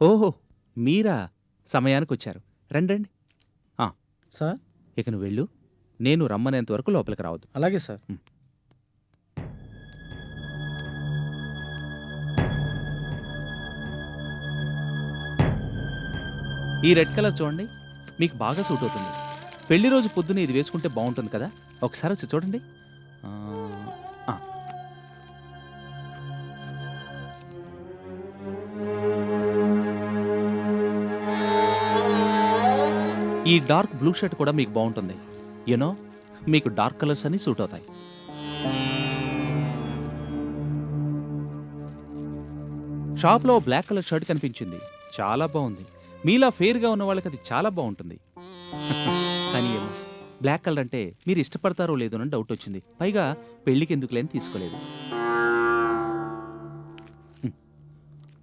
ఓహో! మీరా? సమయానికొచ్చారు. రండి. ఆ! సార్. ఇక నువ్వు వెళ్ళు. నేను రమ్మనేంత వరకు లోపలికి రావద్దు. అలాగే సార్. ఈ రెడ్ కలర్ చూడండి. మీకు బాగా సూట్ అవుతుంది. పెళ్లి రోజు పొద్దున ఇది వేసుకుంటే బావుంటుంది కదా! ఒకసారి వచ్చి చూడండి. ఆ! ఈ డార్క్ బ్లూ షర్ట్ కూడా మీకు బావుంటుంది. యూనో మీకు డార్క్ కలర్స్ అన్నీ సూట్ అవుతాయి. షాప్‌లో బ్లాక్ కలర్ షర్ట్ కనిపించింది. చాలా బావుంది. మీలా ఫెయిర్‌గా ఉన్న వాళ్ళకి అది చాలా బావుంటుంది. కానీ ఏమో బ్లాక్ కలర్ అంటే మీరు ఇష్టపడతారో లేదోనని డౌట్ వచ్చింది. పైగా పెళ్ళికి ఎందుకులే అని తీసుకోలేదు.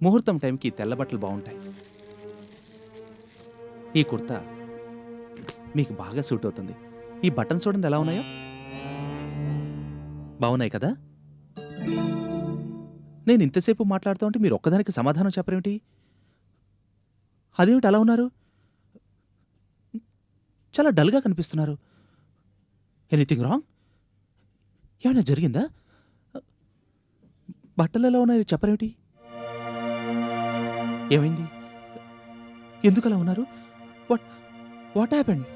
ముహూర్తం టైంకి తెల్ల బట్టలు బావుంటాయి. ఈ కుర్తా మీకు బాగా సూట్ అవుతుంది. ఈ బటన్స్ చూడండి ఎలా ఉన్నాయో. బాగున్నాయి కదా? నేను ఇంతసేపు మాట్లాడుతూ ఉంటే మీరు ఒక్కదానికి సమాధానం చెప్పరేమిటి? అదేమిటి అలా ఉన్నారు? చాలా డల్గా కనిపిస్తున్నారు. Anything wrong? ఏమైనా జరిగిందా? బట్టలు ఎలా ఉన్నాయో చెప్పరేమిటి? ఏమైంది? ఎందుకు అలా ఉన్నారు? What happened?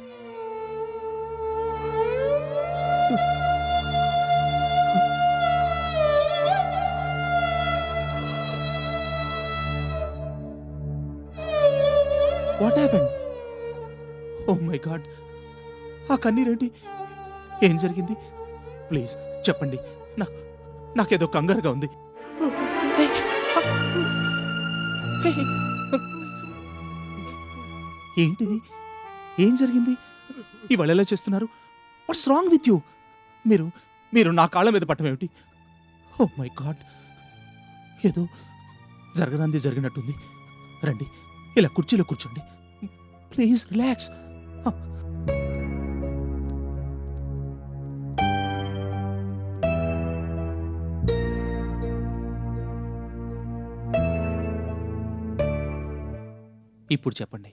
What happened? Oh my God! ఆ కన్నీరేంటి? ఏం జరిగింది? ప్లీజ్ చెప్పండి. నాకేదో కంగారుగా ఉంది. ఏంటిది? ఏం జరిగింది? ఇవాళ ఎలా చేస్తున్నారు? What's wrong with you? మీరు నా కాళ్ళ మీద పట్టమేమిటి? ఓ మై గాడ్! ఏదో జరగనంది జరిగినట్టుంది. రండి, ఇలా కుర్చీలో కూర్చోండి. Please relax. ఇప్పుడు చెప్పండి,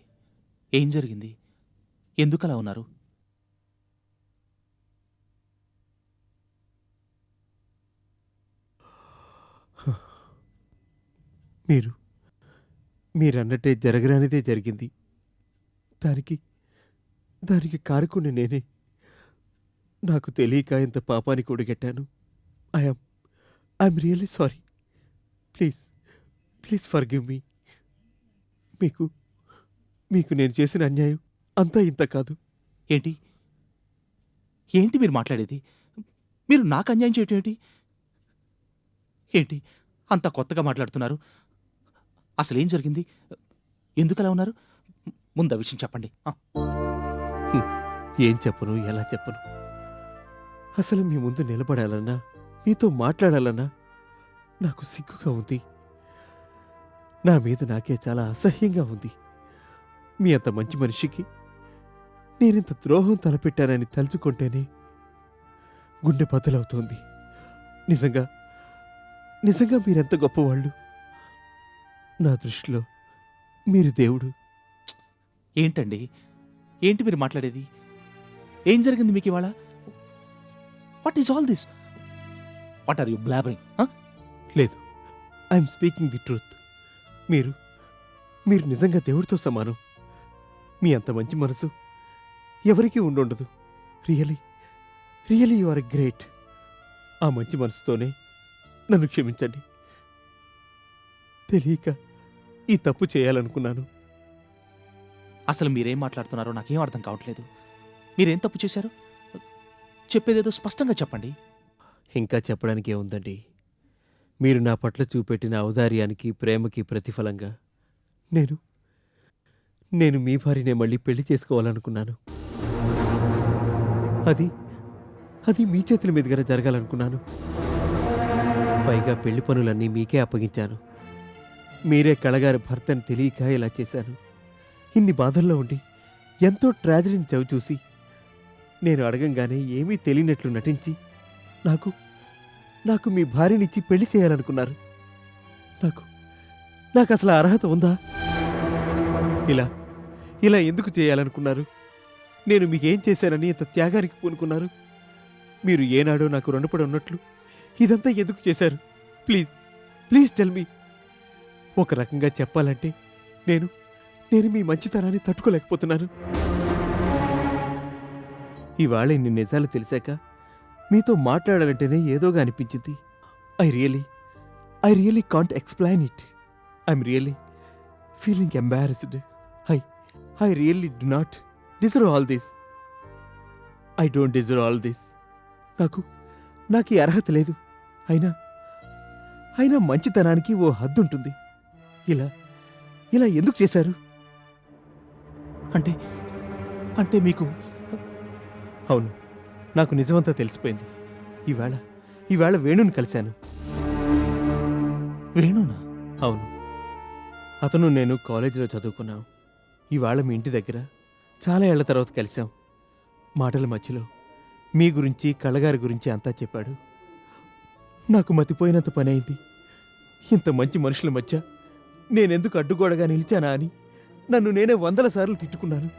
ఏం జరిగింది? ఎందుకు అలా ఉన్నారు? మీరన్నట్టే జరగరానిదే జరిగింది. దానికి కారకుని నేనే. నాకు తెలియక ఇంత పాపానికి ఒడిగట్టాను. I'm really sorry. Please forgive me. మీకు నేను చేసిన అన్యాయం అంతా ఇంత కాదు. ఏంటి మీరు మాట్లాడేది? మీరు నాకు అన్యాయం చేయటం ఏంటి? ఏంటి అంత కొత్తగా మాట్లాడుతున్నారు? అసలేం జరిగింది? ఎందుకు అలా ఉన్నారు? ముందు ఆ విషయం చెప్పండి. ఏం చెప్పను, ఎలా చెప్పను? అసలు మీ ముందు నిలబడాలన్నా, మీతో మాట్లాడాలన్నా నాకు సిగ్గుగా ఉంది. నా మీద నాకే చాలా అసహ్యంగా ఉంది. మీ అంత మంచి మనిషికి నేనింత ద్రోహం తలపెట్టానని తలుచుకుంటేనే గుండె బదులవుతోంది. నిజంగా మీరెంత గొప్పవాళ్ళు. నా దృష్టిలో మీరు దేవుడు. ఏంటండి? ఏంటి మీరు మాట్లాడేది? ఏం జరిగింది మీకు ఇవాళ? What is all this? What are you blabbering? లేదు, ఐఎమ్ స్పీకింగ్ ది ట్రూత్. మీరు నిజంగా దేవుడితో సమానం. మీ అంత మంచి మనసు ఎవరికీ ఉండదు. Really you are great. ఆ మంచి మనసుతోనే నన్ను క్షమించండి. తెలియక ఈ తప్పు చేయాలనుకున్నాను. అసలు మీరేం మాట్లాడుతున్నారో నాకేం అర్థం కావట్లేదు. మీరేం తప్పు చేశారు? చెప్పేదేదో స్పష్టంగా చెప్పండి. ఇంకా చెప్పడానికి ఏముందండి? మీరు నా పట్ల చూపెట్టిన ఔదార్యానికి, ప్రేమకి ప్రతిఫలంగా నేను మీ భార్యనే మళ్ళీ పెళ్లి చేసుకోవాలనుకున్నాను. అది మీ చేతుల మీదుగానే జరగాలనుకున్నాను. పైగా పెళ్లి పనులన్నీ మీకే అప్పగించాను. మీరే కళగారి భర్తని తెలియక ఇలా చేశాను. ఇన్ని బాధల్లో ఉండి ఎంతో ట్రాజడీని చవిచూసి నేను అడగంగానే ఏమీ తెలియనట్లు నటించి నాకు మీ భార్యనిచ్చి పెళ్లి చేయాలనుకున్నారు. నాకు అసలు అర్హత ఉందా? ఇలా ఇలా ఎందుకు చేయాలనుకున్నారు? నేను మీకేం చేశానని ఇంత త్యాగానికి పూనుకున్నారు? మీరు ఏనాడో నాకు రుణపడి ఉన్నట్లు ఇదంతా ఎందుకు చేశారు? Please please tell me. ఒక రకంగా చెప్పాలంటే నేను నేను మీ మంచితనాన్ని తట్టుకోలేకపోతున్నాను. ఇవాళ ఇన్ని నిజాలు తెలిసాక మీతో మాట్లాడాలంటేనే ఏదోగా అనిపించింది. I really can't explain it. I'm really feeling embarrassed. I really do not deserve all this. I don't deserve all this. నాకు ఈ అర్హత లేదు. అయినా మంచితనానికి ఓ హద్దు ఉంటుంది. ఇలా ఎందుకు చేశారు? అంటే అంటే మీకు అవును, నాకు నిజమంతా తెలిసిపోయింది. ఈవేళ వేణుని కలిశాను. వేణునా? అవును, అతను నేను కాలేజీలో చదువుకున్నాం. ఇవాళ మీ ఇంటి దగ్గర చాలా ఏళ్ల తర్వాత కలిశాం. మాటల మధ్యలో మీ గురించి కళ్ళగారి గురించి అంతా చెప్పాడు. నాకు మతిపోయినంత పని అయింది. ఇంత మంచి మనుషుల మధ్య నేనెందుకు అడ్డుగోడగా నిలిచానా అని నన్ను నేనే 100 సార్లు తిట్టుకున్నాను.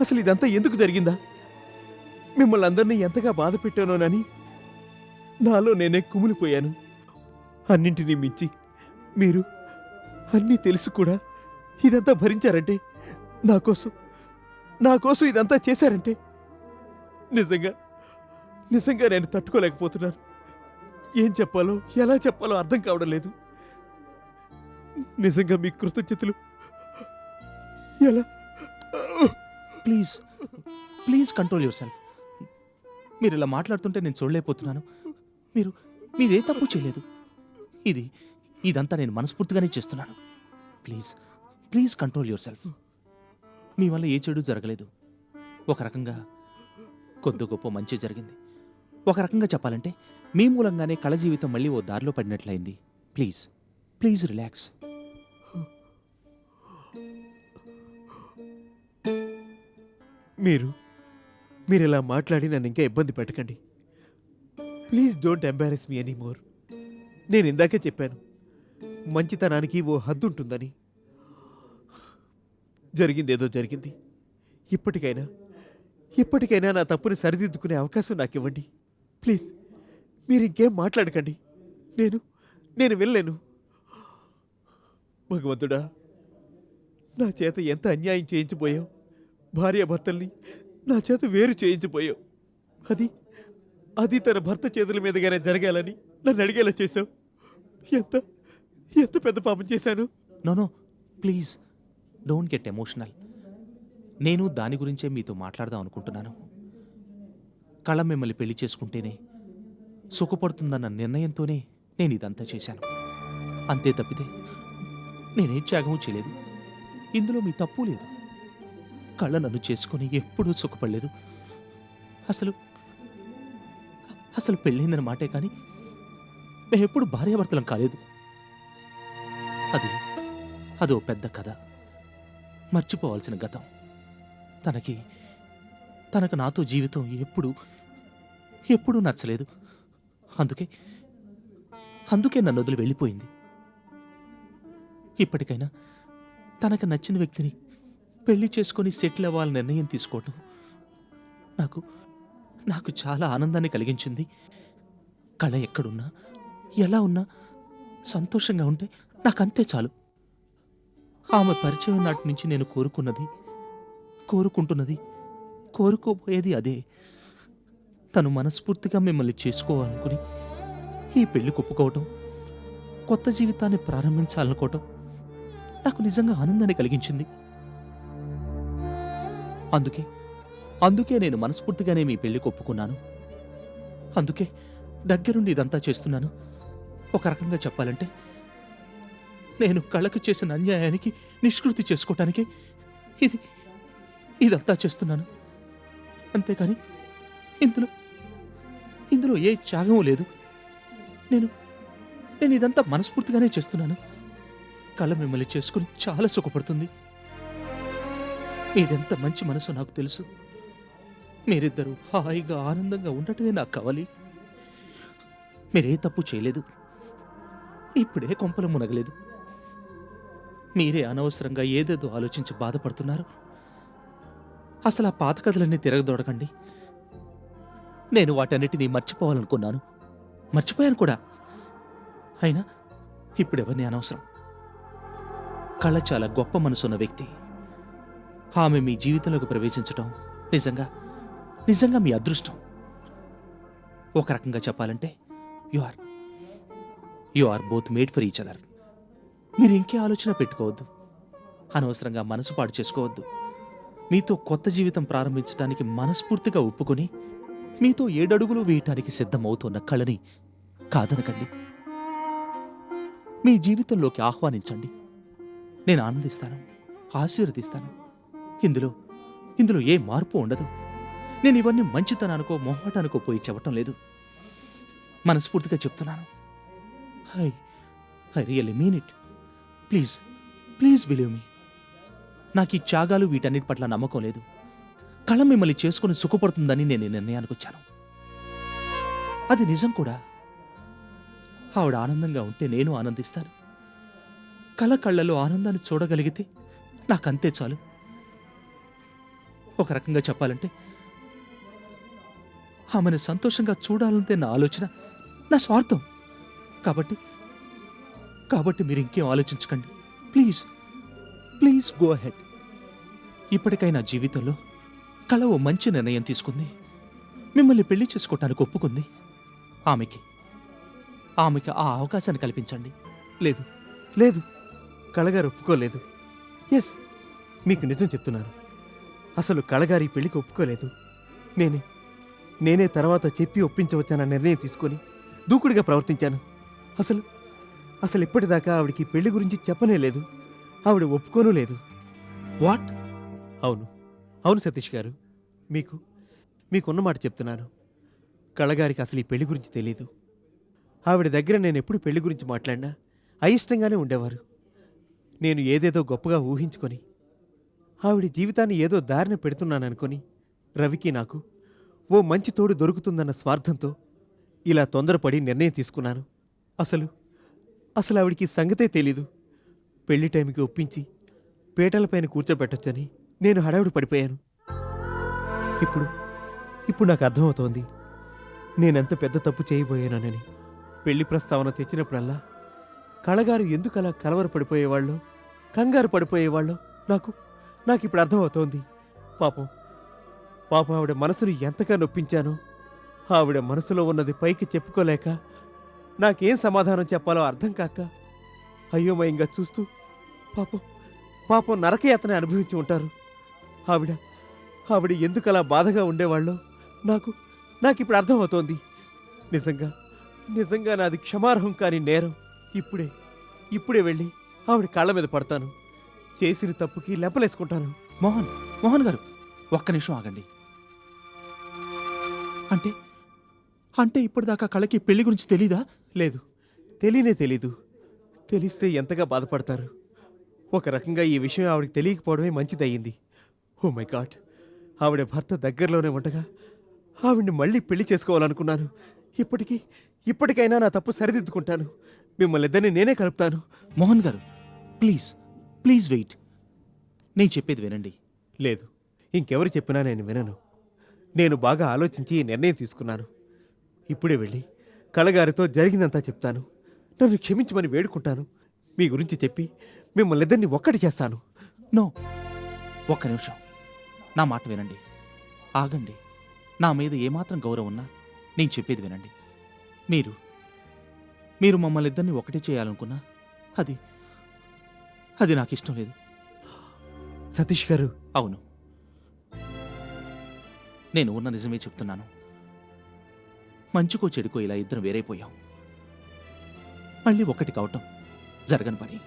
అసలు ఇదంతా ఎందుకు జరిగిందా? మిమ్మల్ని అందరినీ ఎంతగా బాధ పెట్టానోనని నాలో నేనే కుమిలిపోయాను. అన్నింటినీ మించి మీరు అన్నీ తెలుసు కూడా ఇదంతా భరించారంటే, నా కోసం ఇదంతా చేశారంటే నిజంగా నేను తట్టుకోలేకపోతున్నాను. ఏం చెప్పాలో ఎలా చెప్పాలో అర్థం కావడం లేదు. నిజంగా మీ కృతజ్ఞతలు ఎలా? Please control your self. మీరు ఇలా మాట్లాడుతుంటే నేను చూడలేకపోతున్నాను. మీరే తప్పు చేయలేదు. ఇదంతా నేను మనస్ఫూర్తిగానే చేస్తున్నాను. Please control yourself. మీ వల్ల ఏ చెడు జరగలేదు. ఒక రకంగా కొద్ది గొప్ప మంచి జరిగింది. ఒక రకంగా చెప్పాలంటే మీ మూలంగానే కళ జీవితం మళ్ళీ ఓ దారిలో పడినట్లయింది. Please relax. మీరు ఇలా మాట్లాడి నన్ను ఇంకా ఇబ్బంది పెట్టకండి. Please don't embarrass me anymore. నేను ఇందాకే చెప్పాను, మంచితనానికి ఓ హద్దు ఉంటుందని. జరిగిందేదో జరిగింది. ఇప్పటికైనా నా తప్పుని సరిదిద్దుకునే అవకాశం నాకు ఇవ్వండి. ప్లీజ్ మీరు ఇంకేం మాట్లాడకండి. నేను వెళ్ళలేను. భగవంతుడా, నా చేత ఎంత అన్యాయం చేయించిపోయావు. భార్యాభర్తల్ని నా చేత వేరు చేయించిపోయావు. అది తన భర్త చేతుల మీదుగానే జరగాలని నన్ను అడిగేలా చేశావు. ఎంత పెద్ద పాపం చేశాను. No please don't get emotional. నేను దాని గురించే మీతో మాట్లాడదాం అనుకుంటున్నాను. కళ మిమ్మల్ని పెళ్లి చేసుకుంటేనే సుఖపడుతుందన్న నిర్ణయంతోనే నేను ఇదంతా చేశాను. అంతే తప్పితే నేనే త్యాగము చేయలేదు. ఇందులో మీ తప్పు లేదు. కళ నన్ను చేసుకుని ఎప్పుడూ సుఖపడలేదు. అసలు పెళ్ళైందన్న మాటే కానీ మేమెప్పుడు భార్యాభర్తలం కాలేదు. అదో పెద్ద కథ, మర్చిపోవాల్సిన గతం. తనకు నాతో జీవితం ఎప్పుడూ నచ్చలేదు. అందుకే నన్ను వదిలి వెళ్ళిపోయింది. ఇప్పటికైనా తనకు నచ్చిన వ్యక్తిని పెళ్లి చేసుకొని సెటిల్ అవ్వాలని నిర్ణయం తీసుకోవటం నాకు చాలా ఆనందాన్ని కలిగించింది. కళ ఎక్కడున్నా ఎలా ఉన్నా సంతోషంగా ఉంటే నాకంతే చాలు. ఆమె పరిచయం నాటి నుంచి నేను కోరుకుంటున్నది కోరుకోబోయేది అదే. తను మనస్ఫూర్తిగా మిమ్మల్ని చేసుకోవాలనుకుని ఈ పెళ్లి ఒప్పుకోవటం, కొత్త జీవితాన్ని ప్రారంభించాలనుకోవటం నాకు నిజంగా ఆనందాన్ని కలిగించింది. అందుకే నేను మనస్ఫూర్తిగానే మీ పెళ్లికి ఒప్పుకున్నాను. అందుకే దగ్గరుండి ఇదంతా చేస్తున్నాను. ఒక రకంగా చెప్పాలంటే నేను కళకు చేసిన అన్యాయానికి నిష్కృతి చేసుకోవటానికి ఇదంతా చేస్తున్నాను. అంతేకాని ఇందులో ఏ త్యాగం లేదు. నేను ఇదంతా మనస్ఫూర్తిగానే చేస్తున్నాను. కళ మిమ్మల్ని చేసుకుని చాలా సుఖపడుతుంది. మీదెంత మంచి మనసు నాకు తెలుసు. మీరిద్దరూ హాయిగా ఆనందంగా ఉండటమే నాకు కావాలి. మీరే తప్పు చేయలేదు. ఇప్పుడే కొంపలు మునగలేదు. మీరే అనవసరంగా ఏదేదో ఆలోచించి బాధపడుతున్నారు. అసలు ఆ పాత కథలన్నీ తిరగదోడకండి. నేను వాటన్నిటినీ మర్చిపోవాలనుకున్నాను, మర్చిపోయాను కూడా. అయినా ఇప్పుడెవరిని అనవసరం. కళ చాలా గొప్ప మనసున్న వ్యక్తి. ఆమె మీ జీవితంలోకి ప్రవేశించటం నిజంగా నిజంగా మీ అదృష్టం. ఒక రకంగా చెప్పాలంటే you are both made for each other. మీరు ఇంకే ఆలోచన పెట్టుకోవద్దు, అనవసరంగా మనసు పాడు చేసుకోవద్దు. మీతో కొత్త జీవితం ప్రారంభించడానికి మనస్ఫూర్తిగా ఒప్పుకొని మీతో 7 అడుగులు వేయటానికి సిద్ధమవుతున్న కళని కాదనకండి. మీ జీవితంలోకి ఆహ్వానించండి. నేను ఆనందిస్తాను, ఆశీర్వదిస్తాను. ఇందులో ఏ మార్పు ఉండదు. నేను ఇవన్నీ మంచితనానికో మొహమాటానికో పోయి చెప్పటం లేదు, మనస్ఫూర్తిగా చెప్తున్నాను. I really mean it. Please please believe me. నాకు ఈ త్యాగాలు వీటన్నిటి పట్ల నమ్మకం లేదు. కళ మిమ్మల్ని చేసుకుని సుఖపడుతుందని నేను ఈ నిర్ణయానికి వచ్చాను. అది నిజం కూడా. ఆవిడ ఆనందంగా ఉంటే నేను ఆనందిస్తాను. కళ కళ్ళలో ఆనందాన్ని చూడగలిగితే నాకంతే చాలు. ఒక రకంగా చెప్పాలంటే ఆమెను సంతోషంగా చూడాలంటే నా ఆలోచన, నా స్వార్థం. కాబట్టి మీరు ఇంకేం ఆలోచించకండి. Please please go ahead. ఇప్పటికైనా జీవితంలో కళ ఓ మంచి నిర్ణయం తీసుకుంది. మిమ్మల్ని పెళ్లి చేసుకోవటానికి ఒప్పుకుంది. ఆమెకి ఆ అవకాశాన్ని కల్పించండి. లేదు లేదు, కళగారు ఒప్పుకోలేదు. ఎస్, మీకు నిజం చెప్తున్నాను. అసలు కళగారి పెళ్లికి ఒప్పుకోలేదు. నేనే తర్వాత చెప్పి ఒప్పించవచ్చన్న నిర్ణయం తీసుకొని దూకుడుగా ప్రవర్తించాను. అసలు ఇప్పటిదాకా ఆవిడికి పెళ్లి గురించి చెప్పనే లేదు. ఆవిడ ఒప్పుకోనూ లేదు. వాట్? అవును సతీష్ గారు, మీకున్న మాట చెప్తున్నాను. కళగారికి అసలు ఈ పెళ్లి గురించి తెలీదు. ఆవిడ దగ్గర నేను ఎప్పుడు పెళ్లి గురించి మాట్లాడినా అయిష్టంగానే ఉండేవారు. నేను ఏదేదో గొప్పగా ఊహించుకొని ఆవిడ జీవితాన్ని ఏదో దారిన పెడుతున్నాననుకొని రవికి నాకు ఓ మంచి తోడు దొరుకుతుందన్న స్వార్థంతో ఇలా తొందరపడి నిర్ణయం తీసుకున్నాను. అసలు ఆవిడికి సంగతే తెలీదు. పెళ్లి టైంకి ఒప్పించి పీటలపైన కూర్చోబెట్టొచ్చని నేను హడావుడి పడిపోయాను. ఇప్పుడు నాకు అర్థమవుతోంది నేనెంత పెద్ద తప్పు చేయబోయానని. పెళ్లి ప్రస్తావన తెచ్చినప్పుడల్లా కళగారు ఎందుకలా కలవరపడిపోయేవాళ్ళో, కంగారు పడిపోయేవాళ్ళో నాకు ఇప్పుడు అర్థమవుతోంది. పాపం ఆవిడ మనసును ఎంతగా నొప్పించానో. ఆవిడ మనసులో ఉన్నది పైకి చెప్పుకోలేక నాకేం సమాధానం చెప్పాలో అర్థం కాక అయోమయంగా చూస్తూ పాపం నరకయాతన అనుభవించి ఉంటారు. ఆవిడ ఎందుకలా బాధగా ఉండేవాళ్ళో నాకిప్పుడు అర్థమవుతోంది. నిజంగా నాది క్షమార్హం కాని నేరం. ఇప్పుడే వెళ్ళి ఆవిడ కాళ్ళ మీద పడతాను. చేసిన తప్పుకి లెంపలేసుకుంటాను. మోహన్ గారు, ఒక్క నిమిషం ఆగండి. అంటే ఇప్పటిదాకా కళకి పెళ్లి గురించి తెలీదా? లేదు, తెలీదు. తెలిస్తే ఎంతగా బాధపడతారు. ఒక రకంగా ఈ విషయం ఆవిడకి తెలియకపోవడమే మంచిదయ్యింది. ఓ మై గాడ్, ఆవిడ భర్త దగ్గరలోనే ఉండగా ఆవిడ్ని మళ్ళీ పెళ్లి చేసుకోవాలనుకున్నాను. ఇప్పటికైనా నా తప్పు సరిదిద్దుకుంటాను. మిమ్మల్ని ఇద్దరిని నేనే కలుపుతాను. మోహన్ గారు, ప్లీజ్ వెయిట్. నేను చెప్పేది వినండి. లేదు, ఇంకెవరు చెప్పినా నేను వినను. నేను బాగా ఆలోచించి ఈ నిర్ణయం తీసుకున్నాను. ఇప్పుడే వెళ్ళి కళగారితో జరిగిందంతా చెప్తాను. నన్ను క్షమించమని వేడుకుంటాను. మీ గురించి చెప్పి మిమ్మల్ని ఇద్దరిని ఒక్కటి చేస్తాను. నో, ఒక్క నిమిషం నా మాట వినండి. ఆగండి. నా మీద ఏమాత్రం గౌరవం ఉన్నా నేను చెప్పేది వినండి. మీరు మమ్మల్ని ఇద్దరిని ఒకటే చేయాలనుకున్నా అది నాకు ఇష్టం లేదు. సతీష్ గారు. అవును, నేను ఉన్న నిజమే చెప్తున్నాను. మంచుకో చెడుకో ఇలా ఇద్దరం వేరైపోయాం. మళ్ళీ ఒకటి కావటం జరగని పని.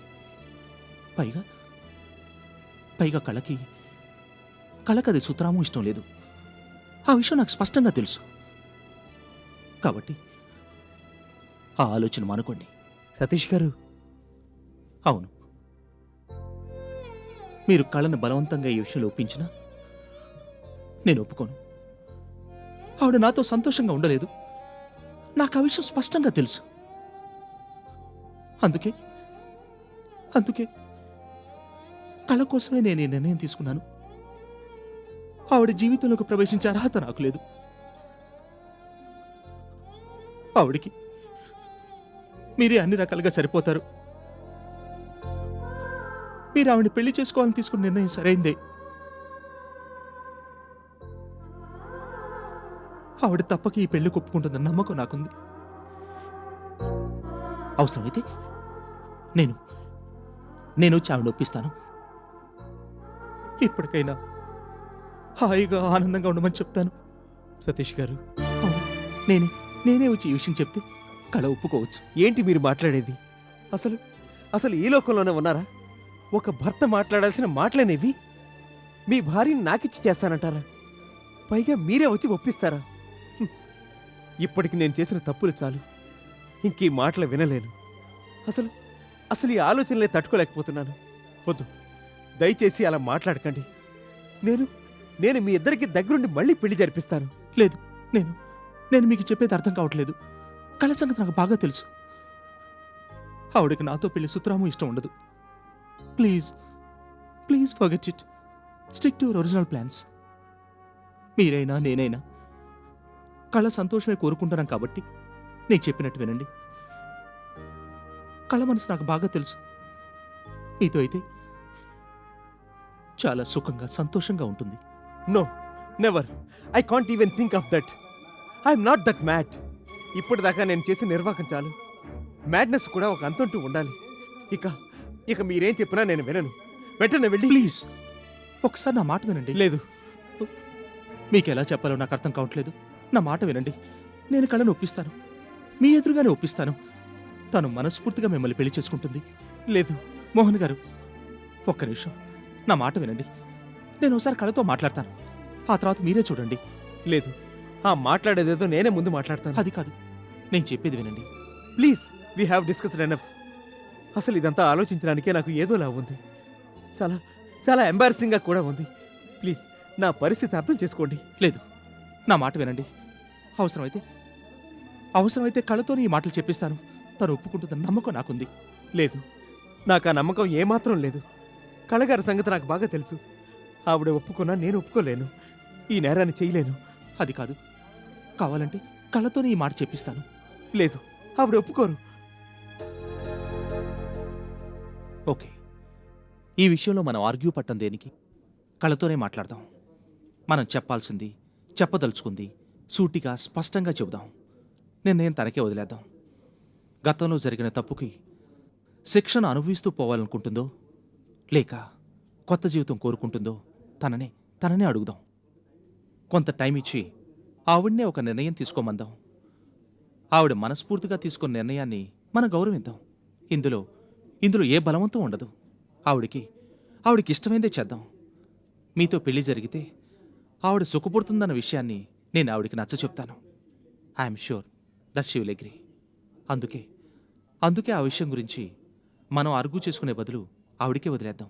పైగా కళకది సుతరాము ఇష్టం లేదు. ఆ విషయం నాకు స్పష్టంగా తెలుసు. కాబట్టి ఆ ఆలోచన మానుకోండి. సతీష్ గారు. అవును, మీరు కళను బలవంతంగా ఈ విషయంలో ఒప్పించినా నేను ఒప్పుకోను. ఆవిడ నాతో సంతోషంగా ఉండలేదు. నాకు ఆ విషయం స్పష్టంగా తెలుసు. అందుకే కళ కోసమే నేను ఈ నిర్ణయం తీసుకున్నాను. ఆవిడ జీవితంలోకి ప్రవేశించే అర్హత నాకు లేదు. ఆవిడికి మీరే అన్ని రకాలుగా సరిపోతారు. మీరు ఆవిడని పెళ్లి చేసుకోవాలని తీసుకున్న నిర్ణయం సరైందే. ఆవిడ తప్పక ఈ పెళ్లి ఒప్పుకుంటుందన్న నమ్మకం నాకుంది. అవసరమైతే నేను వచ్చి ఆవిడ ఒప్పిస్తాను. ఇప్పటికైనా హాయిగా ఆనందంగా ఉండమని చెప్తాను. సతీష్ గారు, అవును, నేనే వచ్చి ఈ విషయం చెప్తే కళ ఒప్పుకోవచ్చు. ఏంటి మీరు మాట్లాడేది? అసలు అసలు ఈ లోకంలోనే ఉన్నారా? ఒక భర్త మాట్లాడాల్సిన మాటలేనివి మీ భార్యని నాకిచ్చి చేస్తానంటారా? పైగా మీరే వచ్చి ఒప్పిస్తారా? హ్మ్. ఇప్పటికి నేను చేసిన తప్పులు చాలు. ఇంకీ మాటలు వినలేను. అసలు అసలు ఈ ఆలోచనలే తట్టుకోలేకపోతున్నాను. వద్దు, దయచేసి అలా మాట్లాడకండి. నేను మీ ఇద్దరికి దగ్గరుండి మళ్ళీ పెళ్లి జరిపిస్తాను. లేదు, నేను మీకు చెప్పేది అర్థం కావట్లేదు. కళ సంగతి నాకు బాగా తెలుసు. ఆవిడకి నాతో పెళ్లి సుతరాము ఇష్టం ఉండదు. Please forget it. Stick to your original plans. మీరైనా నేనైనా కళ సంతోషమే కోరుకుంటున్నాం కాబట్టి నేను చెప్పినట్టు వినండి. కళ మనసు నాకు బాగా తెలుసు. మీతో అయితే చాలా సుఖంగా సంతోషంగా ఉంటుంది. No, never. I can't even think of that. I'm not that mad. ఇప్పటిదాకా నేను చేసిన నిర్వాకం చాలు. మ్యాడ్నెస్ కూడా ఒక అంతంటూ ఉండాలి. ఇక మీరేం చెప్పినా నేను వినను. వెంటనే వెళ్ళి. ప్లీజ్ ఒకసారి నా మాట వినండి. లేదు, మీకు ఎలా చెప్పాలో నాకు అర్థం కావట్లేదు. నా మాట వినండి. నేను కళను ఒప్పిస్తాను. మీ ఎదురుగానే ఒప్పిస్తాను. తను మనస్ఫూర్తిగా మిమ్మల్ని పెళ్లి చేసుకుంటుంది. లేదు. మోహన్ గారు, ఒక్క నిమిషం నా మాట వినండి. నేను ఒకసారి కళతో మాట్లాడతాను. ఆ తర్వాత మీరే చూడండి. లేదు, ఆ మాట్లాడేదేదో నేనే ముందు మాట్లాడతాను. అది కాదు, నేను చెప్పేది వినండి. Please, we have discussed enough. అసలు ఇదంతా ఆలోచించడానికే నాకు ఏదోలా ఉంది. చాలా చాలా ఎంబారసింగ్గా కూడా ఉంది. ప్లీజ్, నా పరిస్థితి అర్థం చేసుకోండి. లేదు, నా మాట వినండి. అవసరమైతే కళతోనే ఈ మాటలు చెప్పిస్తాను. తను ఒప్పుకుంటుందన్న నమ్మకం నాకుంది. లేదు, నాకు ఆ నమ్మకం ఏమాత్రం లేదు. కళగారి సంగతి నాకు బాగా తెలుసు. ఆవిడ ఒప్పుకున్నా నేను ఒప్పుకోలేను. ఈ నేరాన్ని చేయలేను. అది కాదు, కావాలంటే కళతోనే ఈ మాట చెప్పిస్తాను. లేదు, ఆవిడ ఒప్పుకోరు. ఓకే, ఈ విషయంలో మనం ఆర్గ్యూ పట్టం దేనికి? కళతోనే మాట్లాడదాం. మనం చెప్పాల్సింది, చెప్పదలుచుకుంది సూటిగా స్పష్టంగా చెబుదాం. నిర్ణయం తనకే వదిలేద్దాం. గతంలో జరిగిన తప్పుకి శిక్షను అనుభవిస్తూ పోవాలనుకుంటుందో లేక కొత్త జీవితం కోరుకుంటుందో తననే అడుగుదాం. కొంత టైం ఇచ్చి ఆవిడనే ఒక నిర్ణయం తీసుకోమందాం. ఆవిడ మనస్ఫూర్తిగా తీసుకున్న నిర్ణయాన్ని మనం గౌరవిద్దాం. ఇందులో ఏ బలవంతం ఉండదు. ఆవిడికి ఇష్టమైందే చేద్దాం. మీతో పెళ్లి జరిగితే ఆవిడ సుఖపడుతుందన్న విషయాన్ని నేను ఆవిడికి నచ్చ చెప్తాను. I'm sure that she will agree. అందుకే ఆ విషయం గురించి మనం అరుగు చేసుకునే బదులు ఆవిడికే వదిలేద్దాం.